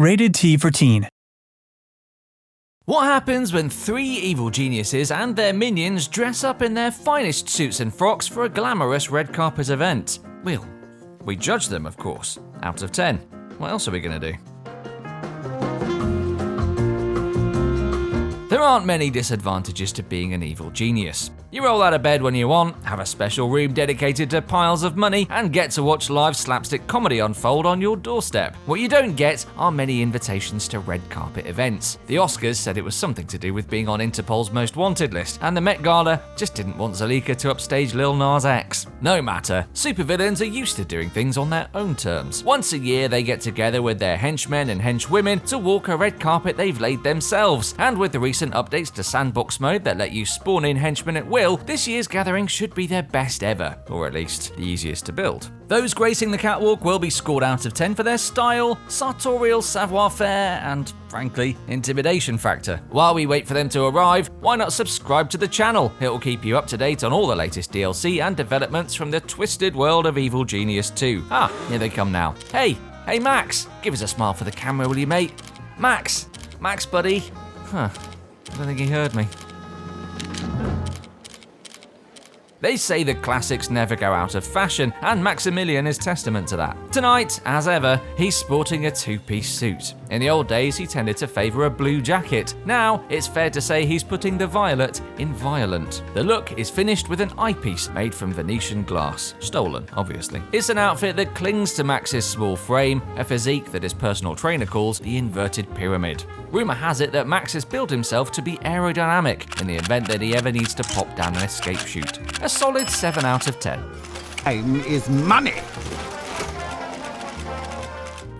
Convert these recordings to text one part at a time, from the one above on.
Rated T for Teen. What happens when three evil geniuses and their minions dress up in their finest suits and frocks for a glamorous red carpet event? Well, we judge them, of course, out of 10. What else are we going to do? There aren't many disadvantages to being an evil genius. You roll out of bed when you want, have a special room dedicated to piles of money, and get to watch live slapstick comedy unfold on your doorstep. What you don't get are many invitations to red carpet events. The Oscars said it was something to do with being on Interpol's Most Wanted list, and the Met Gala just didn't want Zalika to upstage Lil Nas X. No matter, supervillains are used to doing things on their own terms. Once a year, they get together with their henchmen and henchwomen to walk a red carpet they've laid themselves, and with the recent updates to sandbox mode that let you spawn in henchmen at will, this year's gathering should be their best ever, or at least the easiest to build. Those gracing the catwalk will be scored out of 10 for their style, sartorial savoir-faire, and, frankly, intimidation factor. While we wait for them to arrive, why not subscribe to the channel? It'll keep you up to date on all the latest DLC and developments from the twisted world of Evil Genius 2. Ah, here they come now. Hey Max, give us a smile for the camera, will you, mate? Max, buddy. Huh, I don't think he heard me. They say the classics never go out of fashion, and Maximilian is testament to that. Tonight, as ever, he's sporting a two-piece suit. In the old days, he tended to favour a blue jacket. Now, it's fair to say he's putting the violet in violent. The look is finished with an eyepiece made from Venetian glass. Stolen, obviously. It's an outfit that clings to Max's small frame, a physique that his personal trainer calls the inverted pyramid. Rumour has it that Max has built himself to be aerodynamic in the event that he ever needs to pop down an escape chute. A solid 7 out of 10. Time is money!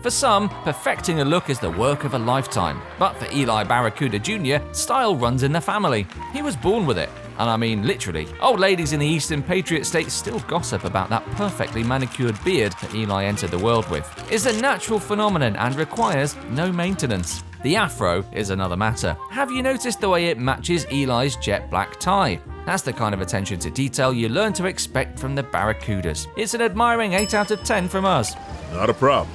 For some, perfecting a look is the work of a lifetime. But for Eli Barracuda Jr, style runs in the family. He was born with it. And I mean literally. Old ladies in the Eastern Patriot states still gossip about that perfectly manicured beard that Eli entered the world with. It's a natural phenomenon and requires no maintenance. The afro is another matter. Have you noticed the way it matches Eli's jet black tie? That's the kind of attention to detail you learn to expect from the Barracudas. It's an admiring 8 out of 10 from us. Not a problem.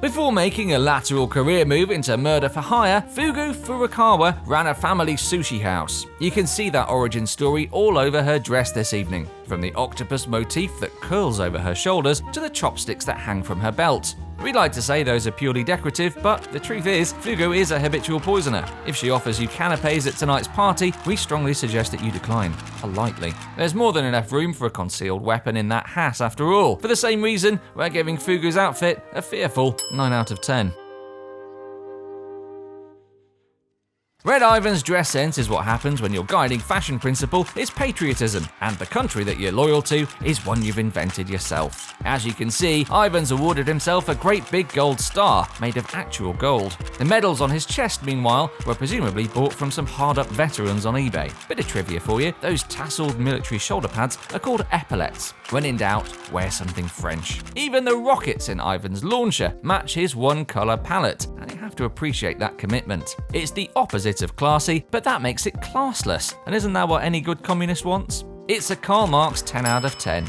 Before making a lateral career move into murder for hire, Fugu Furukawa ran a family sushi house. You can see that origin story all over her dress this evening, from the octopus motif that curls over her shoulders to the chopsticks that hang from her belt. We'd like to say those are purely decorative, but the truth is, Fugu is a habitual poisoner. If she offers you canapes at tonight's party, we strongly suggest that you decline, politely. There's more than enough room for a concealed weapon in that hat after all. For the same reason, we're giving Fugu's outfit a fearful 9 out of 10. Red Ivan's dress sense is what happens when your guiding fashion principle is patriotism, and the country that you're loyal to is one you've invented yourself. As you can see, Ivan's awarded himself a great big gold star made of actual gold. The medals on his chest, meanwhile, were presumably bought from some hard-up veterans on eBay. Bit of trivia for you, those tasseled military shoulder pads are called epaulettes. When in doubt, wear something French. Even the rockets in Ivan's launcher match his one-colour palette, and you have to appreciate that commitment. It's the opposite of classy, but that makes it classless, and isn't that what any good communist wants? It's a Karl Marx 10 out of 10.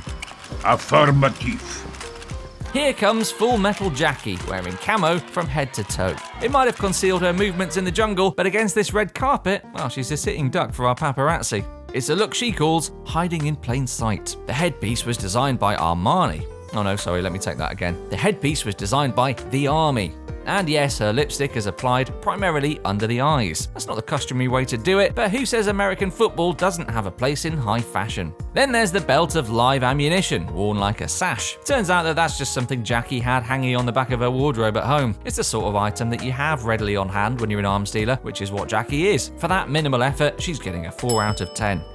Affirmative. Here comes Full Metal Jackie, wearing camo from head to toe. It might have concealed her movements in the jungle, but against this red carpet, well, she's a sitting duck for our paparazzi. It's a look she calls hiding in plain sight. The headpiece was designed by Armani. Oh no, sorry, let me take that again. The headpiece was designed by the Army. And yes, her lipstick is applied primarily under the eyes. That's not the customary way to do it, but who says American football doesn't have a place in high fashion? Then there's the belt of live ammunition, worn like a sash. Turns out that that's just something Jackie had hanging on the back of her wardrobe at home. It's the sort of item that you have readily on hand when you're an arms dealer, which is what Jackie is. For that minimal effort, she's getting a 4 out of 10.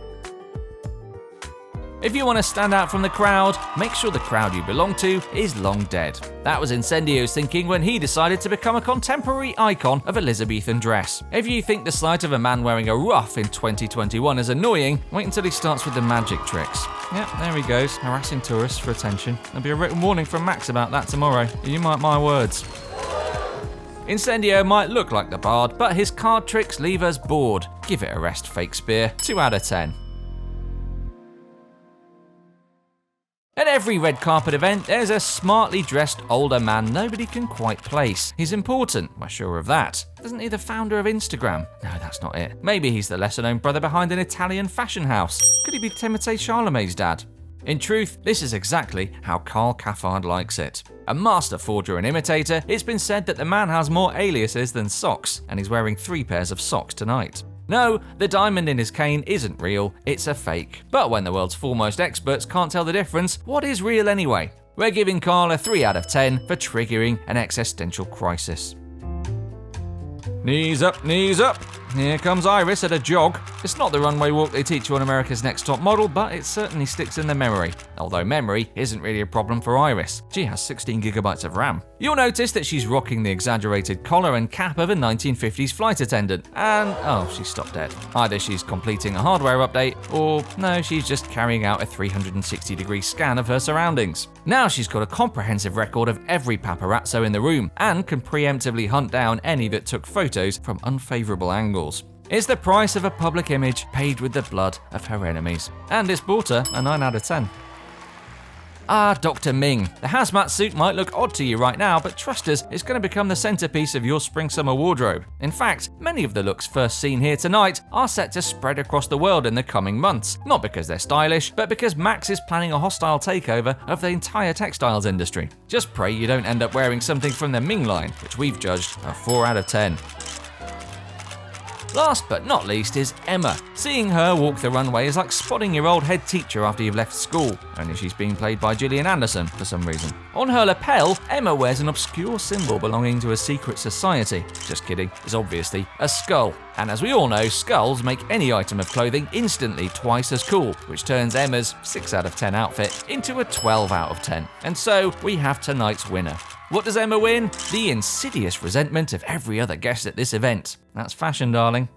If you want to stand out from the crowd, make sure the crowd you belong to is long dead. That was Incendio's thinking when he decided to become a contemporary icon of Elizabethan dress. If you think the sight of a man wearing a ruff in 2021 is annoying, wait until he starts with the magic tricks. Yep, there he goes, harassing tourists for attention. There'll be a written warning from Max about that tomorrow. You mark my words. Incendio might look like the bard, but his card tricks leave us bored. Give it a rest, Fakespeare. 2 out of 10. At every red carpet event, there's a smartly dressed older man nobody can quite place. He's important, we're sure of that. Isn't he the founder of Instagram? No, that's not it. Maybe he's the lesser-known brother behind an Italian fashion house. Could he be Timothée Chalamet's dad? In truth, this is exactly how Carl Caffard likes it. A master forger and imitator, it's been said that the man has more aliases than socks, and he's wearing 3 pairs of socks tonight. No, the diamond in his cane isn't real, it's a fake. But when the world's foremost experts can't tell the difference, what is real anyway? We're giving Carl a 3 out of 10 for triggering an existential crisis. Knees up, knees up. Here comes I.R.I.S at a jog. It's not the runway walk they teach you on America's Next Top Model, but it certainly sticks in the memory. Although memory isn't really a problem for I.R.I.S. She has 16 gigabytes of RAM. You'll notice that she's rocking the exaggerated collar and cap of a 1950s flight attendant. And, oh, she stopped dead. Either she's completing a hardware update, or no, she's just carrying out a 360-degree scan of her surroundings. Now she's got a comprehensive record of every paparazzo in the room, and can preemptively hunt down any that took photos from unfavorable angles. It's the price of a public image paid with the blood of her enemies. And it's bought her a 9 out of 10. Ah, Dr. Ming. The hazmat suit might look odd to you right now, but trust us, it's going to become the centerpiece of your spring-summer wardrobe. In fact, many of the looks first seen here tonight are set to spread across the world in the coming months. Not because they're stylish, but because Max is planning a hostile takeover of the entire textiles industry. Just pray you don't end up wearing something from the Ming line, which we've judged a 4 out of 10. Last but not least is Emma. Seeing her walk the runway is like spotting your old head teacher after you've left school, only she's being played by Gillian Anderson for some reason. On her lapel, Emma wears an obscure symbol belonging to a secret society. Just kidding, it's obviously a skull. And as we all know, skulls make any item of clothing instantly twice as cool, which turns Emma's 6 out of 10 outfit into a 12 out of 10. And so we have tonight's winner. What does Emma win? The insidious resentment of every other guest at this event. That's fashion, darling.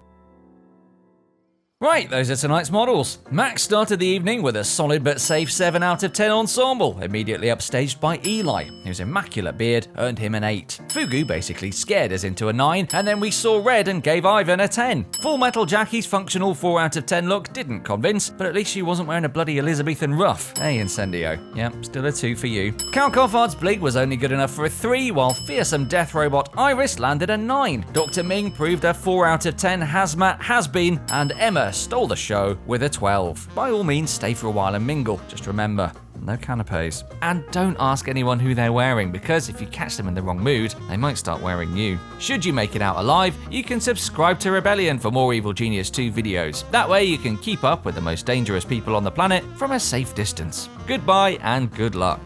Right, those are tonight's models. Max started the evening with a solid but safe 7 out of 10 ensemble, immediately upstaged by Eli, whose immaculate beard earned him an 8. Fugu basically scared us into a 9, and then we saw red and gave Ivan a 10. Full Metal Jackie's functional 4 out of 10 look didn't convince, but at least she wasn't wearing a bloody Elizabethan ruff. Hey, Incendio. Yep, still a 2 for you. Cal Caffard's Blig was only good enough for a 3, while fearsome death robot I.R.I.S landed a 9. Dr. Ming proved a 4 out of 10 hazmat has-been, and Emma stole the show with a 12. By all means, stay for a while and mingle. Just remember, no canapes. And don't ask anyone who they're wearing, because if you catch them in the wrong mood, they might start wearing you. Should you make it out alive, you can subscribe to Rebellion for more Evil Genius 2 videos. That way you can keep up with the most dangerous people on the planet from a safe distance. Goodbye and good luck.